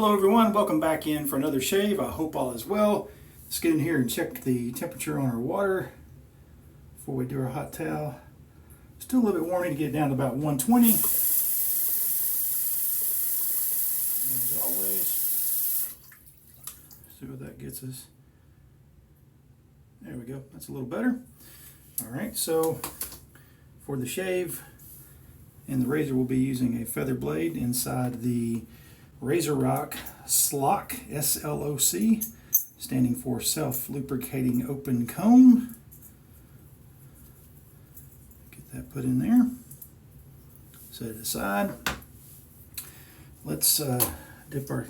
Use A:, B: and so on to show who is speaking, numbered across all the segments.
A: Hello everyone, welcome back in for another shave. I hope all is well. Let's get in here and check the temperature on our water before we do our hot towel. Still a little bit warm, to get it down to about 120. As always, see what that gets us. There we go, that's a little better. Alright, so for the shave and the razor, we'll be using a feather blade inside the Razor Rock SLOC, S-L-O-C, standing for Self-Lubricating Open Comb. Get that put in there. Set it aside. Let's dip our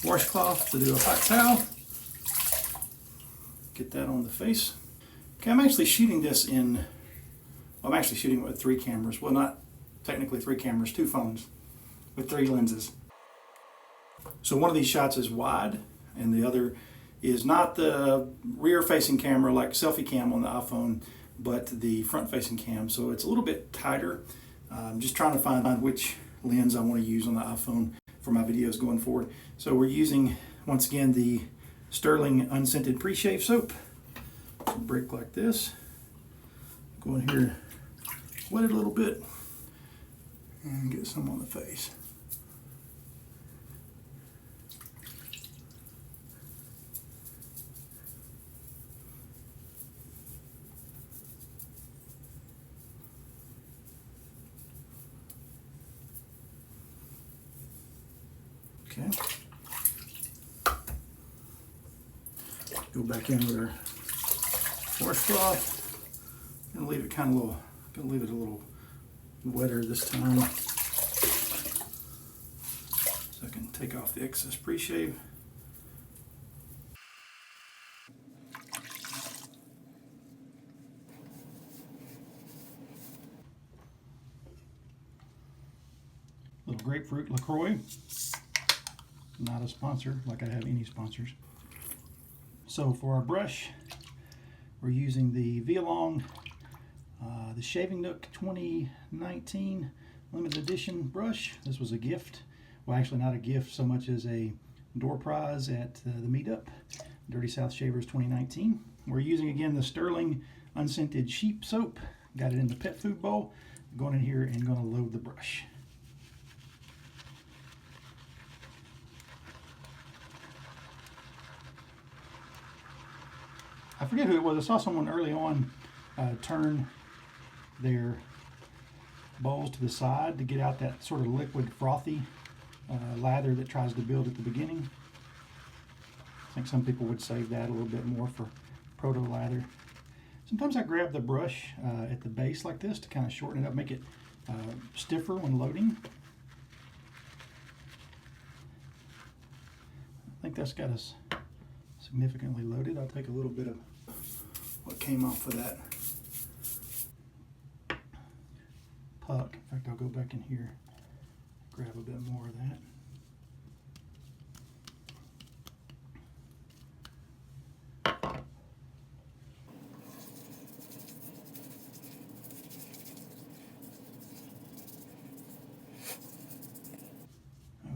A: washcloth to do a hot towel. Get that on the face. Okay, I'm actually shooting this in, well, I'm actually shooting with 3 cameras. Well, not technically 3 cameras, 2 phones with 3 lenses. So one of these shots is wide and the other is not the rear facing camera like selfie cam on the iPhone, but the front facing cam. So it's a little bit tighter. I'm just trying to find which lens I want to use on the iPhone for my videos going forward. So we're using, once again, the Sterling unscented pre-shave soap. So brick like this. Go in here, wet it a little bit and get some on the face. Okay. Go back in with our washcloth. Gonna leave it kind of a little. Gonna leave it a little wetter this time, so I can take off the excess pre-shave. Little grapefruit LaCroix. Not a sponsor, like I have any sponsors. So for our brush, we're using the Vialong, the Shaving Nook 2019 limited edition brush. This was a gift. Well, actually not a gift so much as a door prize at the meetup, Dirty South Shavers 2019. We're using again the Sterling unscented sheep soap. Got it in the pet food bowl. Going in here and going to load the brush. I forget who it was. I saw someone early on turn their bowls to the side to get out that sort of liquid frothy lather that tries to build at the beginning. I think some people would save that a little bit more for proto lather. Sometimes I grab the brush at the base like this to kind of shorten it up, make it stiffer when loading. I think that's got us significantly loaded. I'll take a little bit of what came off of that puck. In fact, I'll go back in here, grab a bit more of that.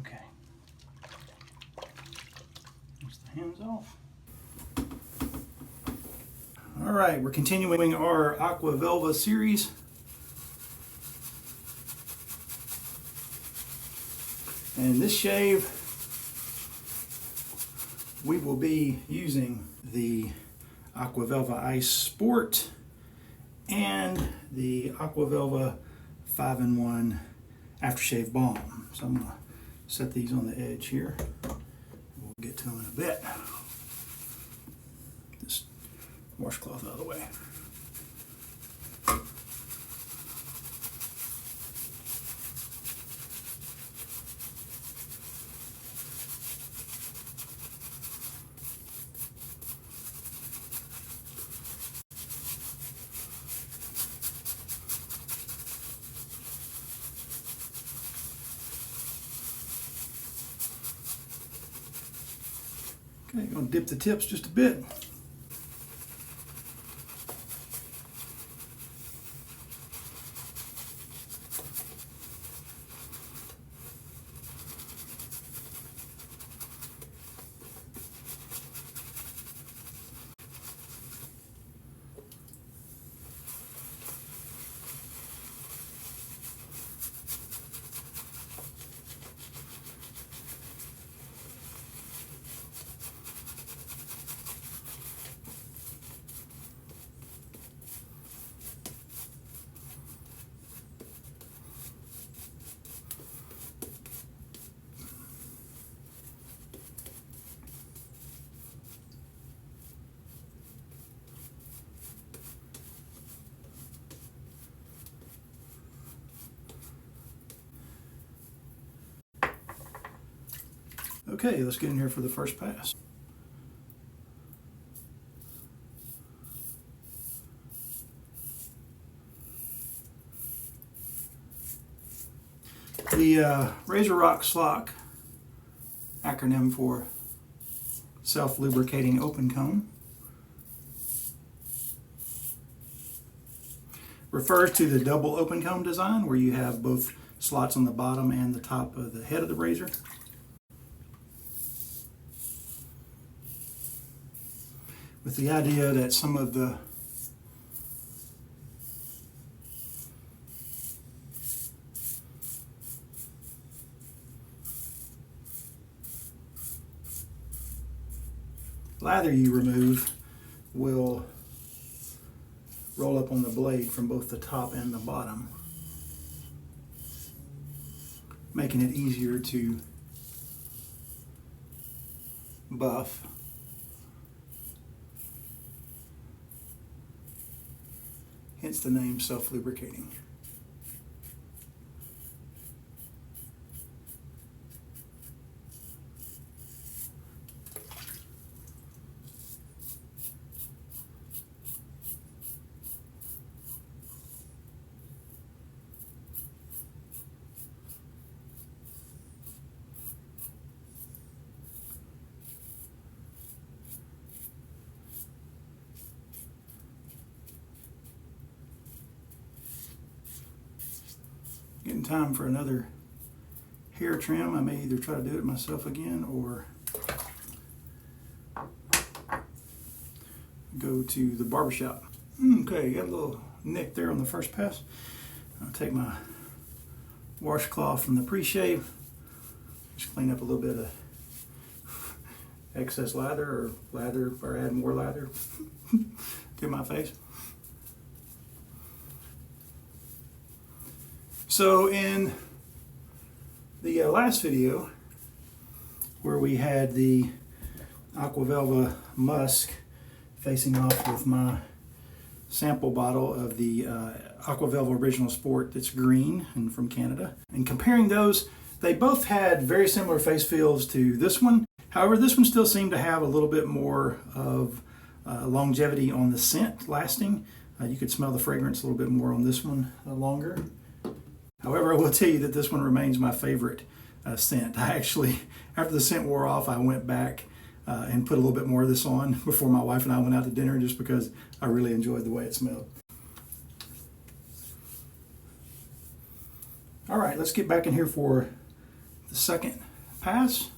A: Okay. Once the hands off. All right, we're continuing our Aqua Velva series. And this shave, we will be using the Aqua Velva Ice Sport and the Aqua Velva 5-in-1 Aftershave Balm. So I'm gonna set these on the edge here. We'll get to them in a bit. Just washcloth out of the way. Okay, going to dip the tips just a bit. Okay, let's get in here for the first pass. The Razor Rock Slock, acronym for self-lubricating open comb, refers to the double open comb design where you have both slots on the bottom and the top of the head of the razor. With the idea that some of the lather you remove will roll up on the blade from both the top and the bottom, making it easier to buff. Hence the name self-lubricating. Getting time for another hair trim. I may either try to do it myself again or go to the barbershop. Okay, got a little nick there on the first pass. I'll take my washcloth from the pre-shave, just clean up a little bit of excess lather or add more lather to my face. So in the last video where we had the Aqua Velva Musk facing off with my sample bottle of the Aqua Velva Original Sport that's green and from Canada, and comparing those, they both had very similar face feels to this one. However, this one still seemed to have a little bit more of longevity on the scent lasting. You could smell the fragrance a little bit more on this one longer. However, I will tell you that this one remains my favorite scent. I actually, after the scent wore off, I went back and put a little bit more of this on before my wife and I went out to dinner, just because I really enjoyed the way it smelled. All right, let's get back in here for the second pass.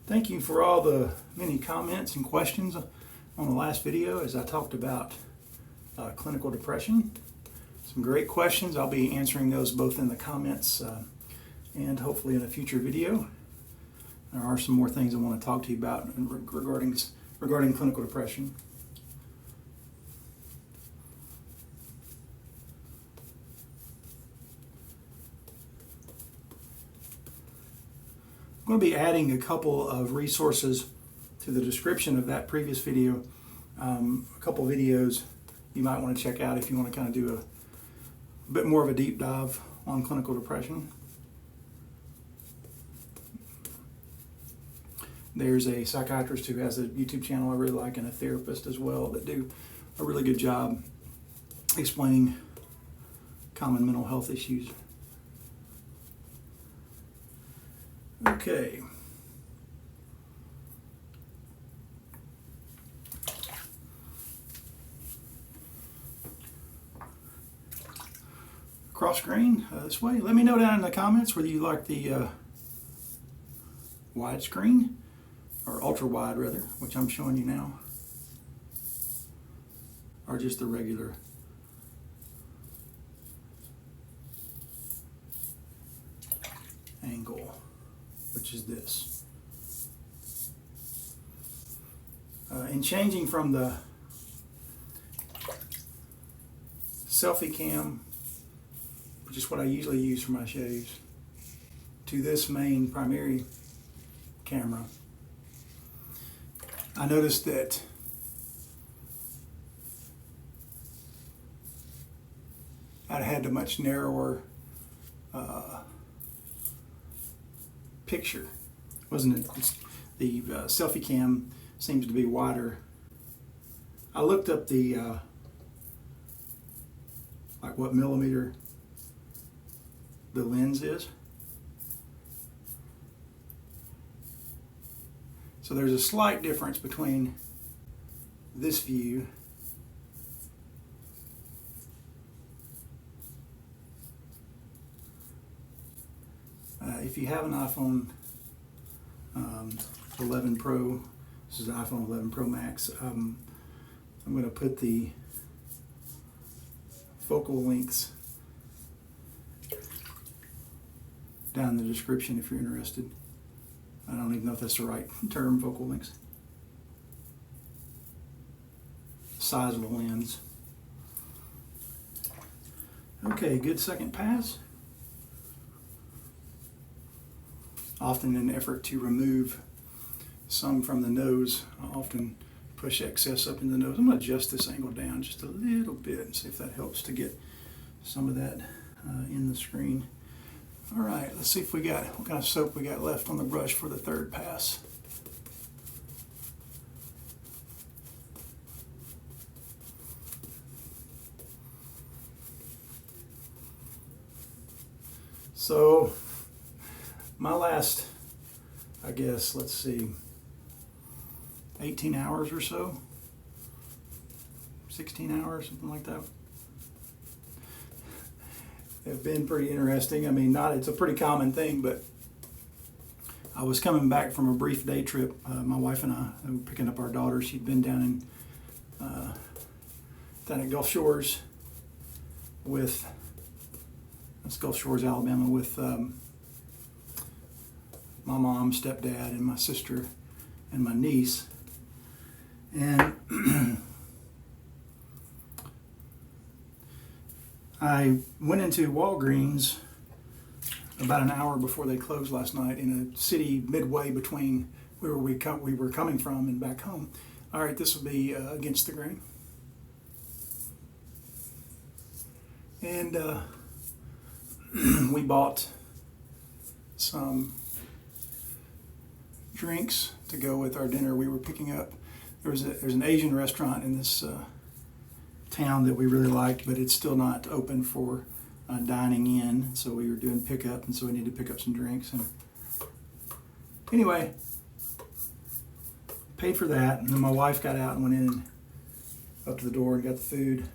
A: Thank you for all the many comments and questions on the last video as I talked about clinical depression. Some great questions. I'll be answering those both in the comments and hopefully in a future video. There are some more things I want to talk to you about regarding clinical depression. I'm going to be adding a couple of resources to the description of that previous video. A couple of videos you might want to check out if you want to kind of do a bit more of a deep dive on clinical depression. There's a psychiatrist who has a YouTube channel I really like, and a therapist as well, that do a really good job explaining common mental health issues. Okay. Cross grain this way. Let me know down in the comments whether you like the widescreen or ultra wide rather, which I'm showing you now, or just the regular. Angle, which is this. In changing from the selfie cam, which is what I usually use for my shaves, to this main primary camera, I noticed that I had a much narrower picture, wasn't it? The selfie cam seems to be wider. I looked up the like what millimeter the lens is. So there's a slight difference between this view if you have an iPhone 11 Pro, this is an iPhone 11 Pro Max, I'm going to put the focal lengths down in the description if you're interested. I don't even know if that's the right term, focal lengths. Size of the lens. Okay, good second pass. Often in an effort to remove some from the nose, I often push excess up in the nose. I'm going to adjust this angle down just a little bit and see if that helps to get some of that in the screen. All right, let's see if we got, what kind of soap we got left on the brush for the third pass. So my last, I guess, let's see, 18 hours or so, 16 hours, something like that, have been pretty interesting. I mean, it's a pretty common thing, but I was coming back from a brief day trip. My wife and I were picking up our daughter. She'd been down at Gulf Shores with, that's Gulf Shores, Alabama, with my mom, stepdad, and my sister and my niece. And I went into Walgreens about an hour before they closed last night in a city midway between where we were coming from and back home. All right, this will be against the grain. And we bought some drinks to go with our dinner. We were picking up, there's an Asian restaurant in this town that we really liked, but it's still not open for dining in, so we were doing pickup, and so we needed to pick up some drinks. And anyway, paid for that, and then my wife got out and went in up to the door and got the food.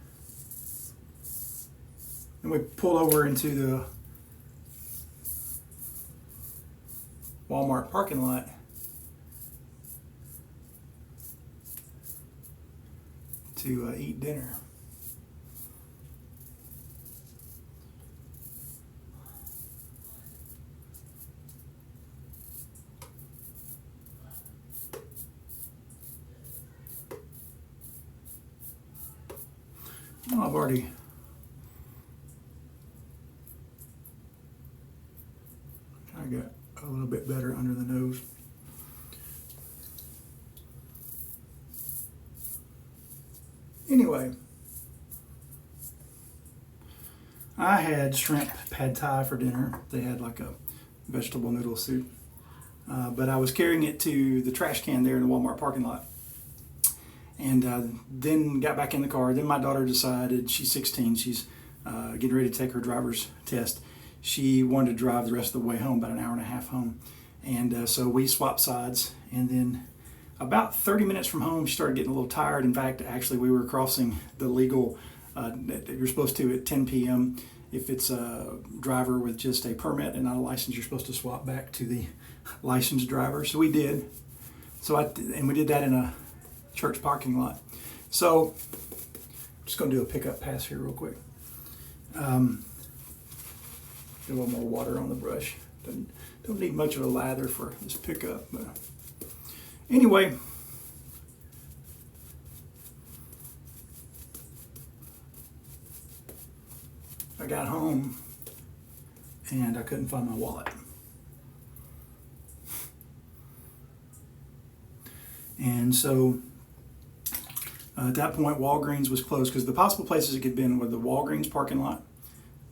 A: And we pulled over into the Walmart parking lot to eat dinner. Well, I've already got a little bit better under the nose. Anyway, I had shrimp pad thai for dinner. They had like a vegetable noodle soup. But I was carrying it to the trash can there in the Walmart parking lot. And then got back in the car. Then my daughter decided, she's 16, she's getting ready to take her driver's test. She wanted to drive the rest of the way home, about an hour and a half home. And so we swapped sides. And then about 30 minutes from home, she started getting a little tired. In fact, actually, we were crossing the legal, you're supposed to at 10 p.m. If it's a driver with just a permit and not a license, you're supposed to swap back to the licensed driver. So we did. And we did that in a church parking lot. So I'm just going to do a pickup pass here real quick. Get a little more water on the brush. Don't need much of a lather for this pickup. But anyway, I got home and I couldn't find my wallet. And so at that point, Walgreens was closed because the possible places it could have been were the Walgreens parking lot,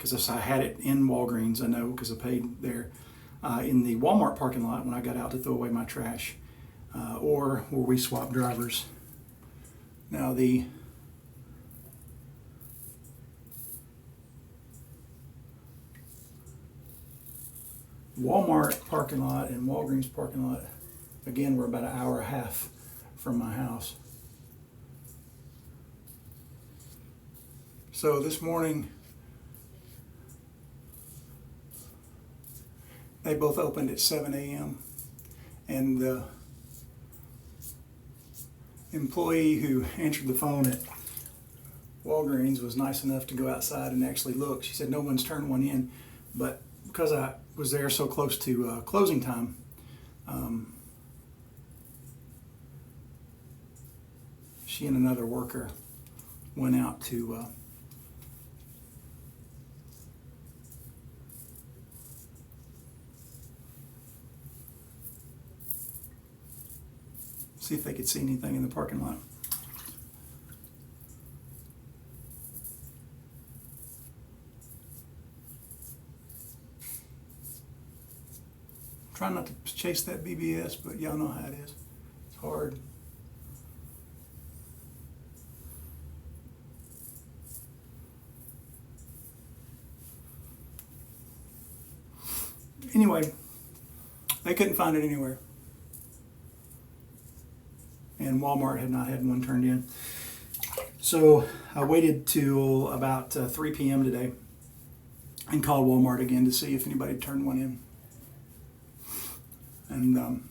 A: because I had it in Walgreens, I know, because I paid there, in the Walmart parking lot when I got out to throw away my trash, or where we swap drivers. Now the Walmart parking lot and Walgreens parking lot, again, we're about an hour and a half from my house. So this morning, they both opened at 7 a.m. and the employee who answered the phone at Walgreens was nice enough to go outside and actually look. She said no one's turned one in, but because I was there so close to closing time, she and another worker went out to see if they could see anything in the parking lot. Trying not to chase that BBS, but y'all know how it is. It's hard. Anyway, they couldn't find it anywhere. And Walmart had not had one turned in. So I waited till about 3 p.m. today and called Walmart again to see if anybody had turned one in. And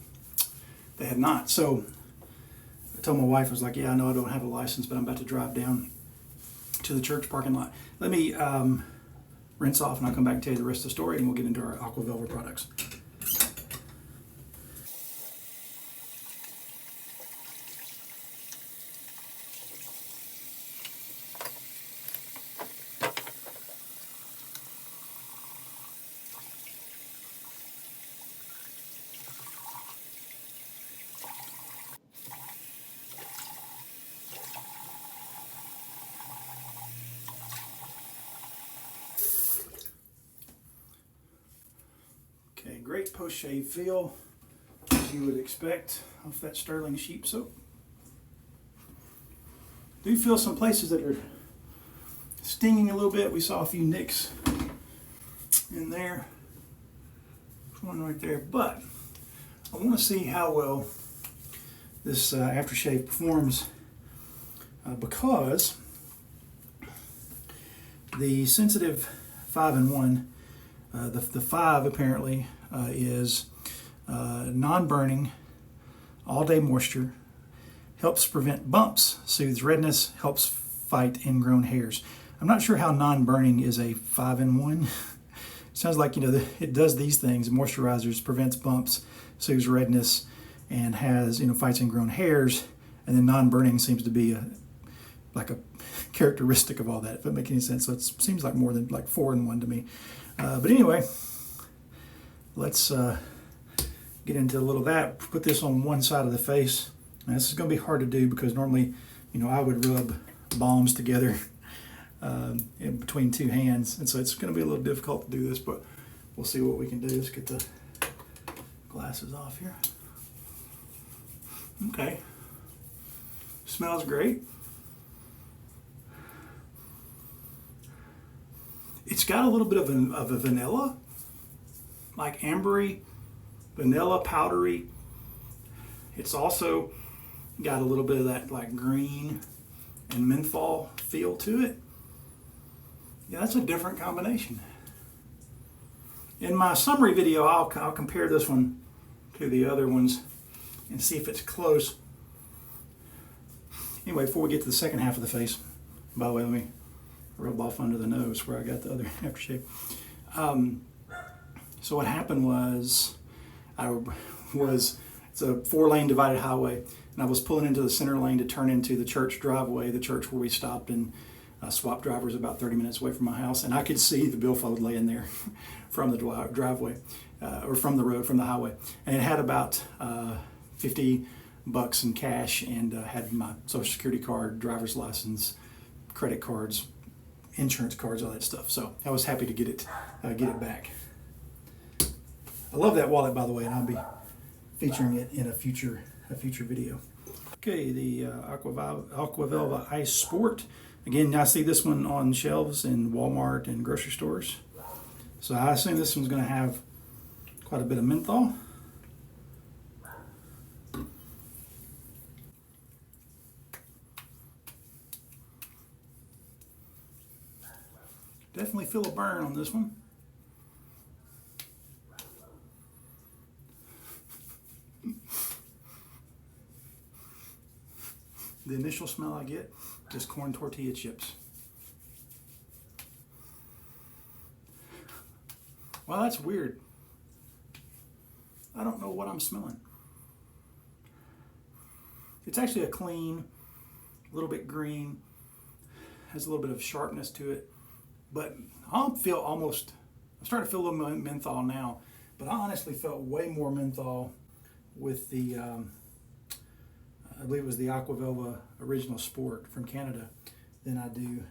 A: they had not. So I told my wife, I was like, yeah, I know I don't have a license, but I'm about to drive down to the church parking lot. Let me rinse off and I'll come back and tell you the rest of the story, and we'll get into our Aqua Velva products. Okay, great post-shave feel, as you would expect off that sterling sheep soap. Do feel some places that are stinging a little bit. We saw a few nicks in there. One right there, but I want to see how well this aftershave performs because the Sensitive 5-in-1, the 5 apparently is non-burning, all-day moisture, helps prevent bumps, soothes redness, helps fight ingrown hairs. I'm not sure how non-burning is a 5-in-1. Sounds like, you know, it does these things: moisturizers, prevents bumps, soothes redness, and has, you know, fights ingrown hairs. And then non-burning seems to be like a characteristic of all that, if it makes any sense. So it seems like more than like 4-in-1 to me. But anyway, let's get into a little of that. Put this on one side of the face. Now, this is going to be hard to do because normally, you know, I would rub balms together in between two hands, and so it's going to be a little difficult to do this, but we'll see what we can do. Let's get the glasses off here. Okay, smells great. It's got a little bit of a vanilla, like ambery, vanilla, powdery. It's also got a little bit of that like green and menthol feel to it. Yeah, that's a different combination. In my summary video, I'll compare this one to the other ones and see if it's close. Anyway, before we get to the second half of the face, by the way, let me rub off under the nose where I got the other aftershave. So what happened was, it's a 4-lane divided highway, and I was pulling into the center lane to turn into the church driveway, the church where we stopped and swapped drivers about 30 minutes away from my house, and I could see the billfold laying there from the driveway, or from the road, from the highway, and it had about $50 in cash, and had my social security card, driver's license, credit cards, insurance cards, all that stuff. So I was happy to get it back. I love that wallet, by the way, and I'll be featuring it in a future video. Okay, the Aqua Velva Ice Sport. Again, I see this one on shelves in Walmart and grocery stores. So I assume this one's going to have quite a bit of menthol. Definitely feel a burn on this one. The initial smell I get is corn tortilla chips. Well, that's weird. I don't know what I'm smelling. It's actually a clean, a little bit green, has a little bit of sharpness to it, but I feel almost, I'm starting to feel a little menthol now, but I honestly felt way more menthol with the, I believe it was the Aqua Velva Original Sport from Canada, than I do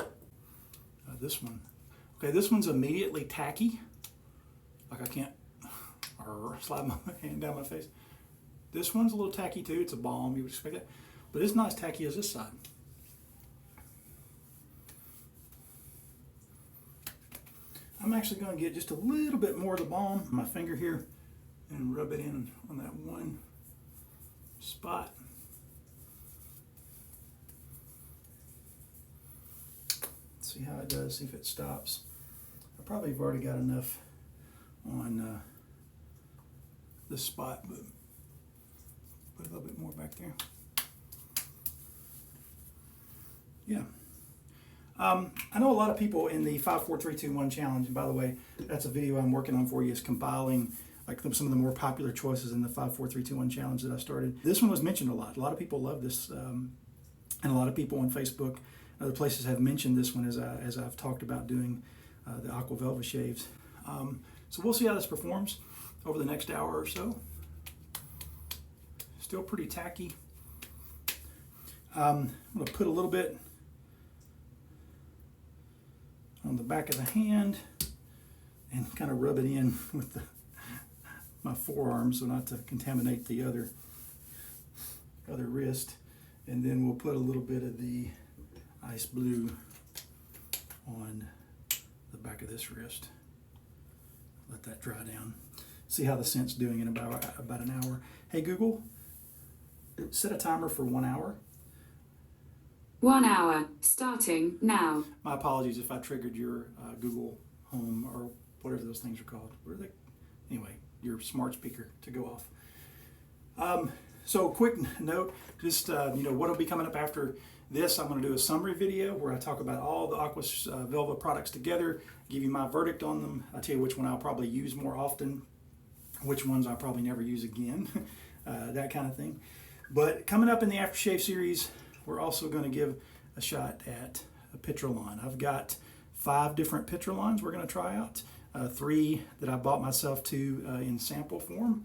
A: this one. Okay, this one's immediately tacky. Like I can't slide my hand down my face. This one's a little tacky too. It's a Balm, you would expect that. But it's not as tacky as this side. I'm actually going to get just a little bit more of the Balm, my finger here, and rub it in on that one spot. See how it does, see if it stops. I probably have already got enough on this spot, but put a little bit more back there. Yeah. I know a lot of people in the 5, 4, 3, 2, 1 challenge, and by the way, that's a video I'm working on for you, is compiling like some of the more popular choices in the 5, 4, 3, 2, 1 challenge that I started. This one was mentioned a lot. A lot of people love this, and a lot of people on Facebook, other places have mentioned this one as I've talked about doing the Aqua Velva shaves. So we'll see how this performs over the next hour or so. Still pretty tacky. I'm going to put a little bit on the back of the hand and kind of rub it in with my forearm so not to contaminate the other wrist. And then we'll put a little bit of the ice blue on the back of this wrist. Let that dry down. See how the scent's doing in about an hour. Hey Google, set a timer for 1 hour.
B: 1 hour, starting now.
A: My apologies if I triggered your Google Home or whatever those things are called. What are they? Anyway, your smart speaker to go off. So quick note, just what'll be coming up after this, I'm going to do a summary video where I talk about all the Aqua Velva products together, give you my verdict on them. I'll tell you which one I'll probably use more often, which ones I'll probably never use again, that kind of thing. But coming up in the Aftershave series, we're also going to give a shot at a picture line. I've got 5 different picture lines we're going to try out, 3 that I bought myself 2 in sample form.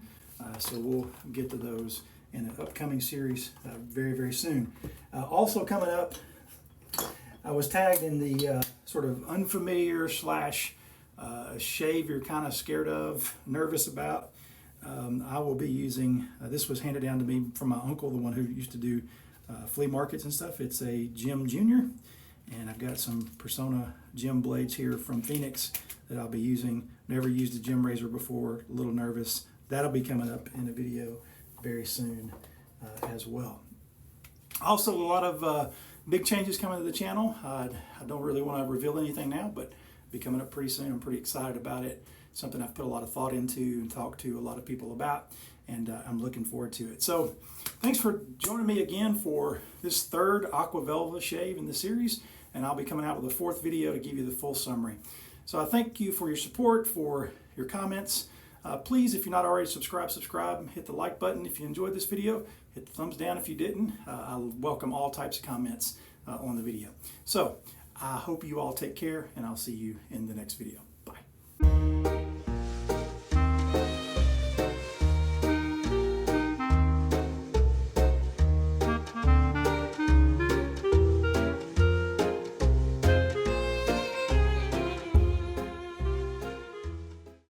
A: So we'll get to those in an upcoming series very, very soon. Also coming up, I was tagged in the sort of unfamiliar slash shave you're kind of scared of, nervous about. I will be using, this was handed down to me from my uncle, the one who used to do flea markets and stuff. It's a Jim Jr. And I've got some Persona Jim blades here from Phoenix that I'll be using. Never used a Jim razor before, a little nervous. That'll be coming up in a video very soon as well. Also, a lot of big changes coming to the channel. I don't really want to reveal anything now, but it'll be coming up pretty soon. I'm pretty excited about it. Something I've put a lot of thought into and talked to a lot of people about, and I'm looking forward to it. So thanks for joining me again for this 3rd Aqua Velva shave in the series, and I'll be coming out with a 4th video to give you the full summary. So I thank you for your support, for your comments. Please, if you're not already subscribe, hit the like button if you enjoyed this video, hit the thumbs down if you didn't. I welcome all types of comments on the video. So I hope you all take care, and I'll see you in the next video. Bye.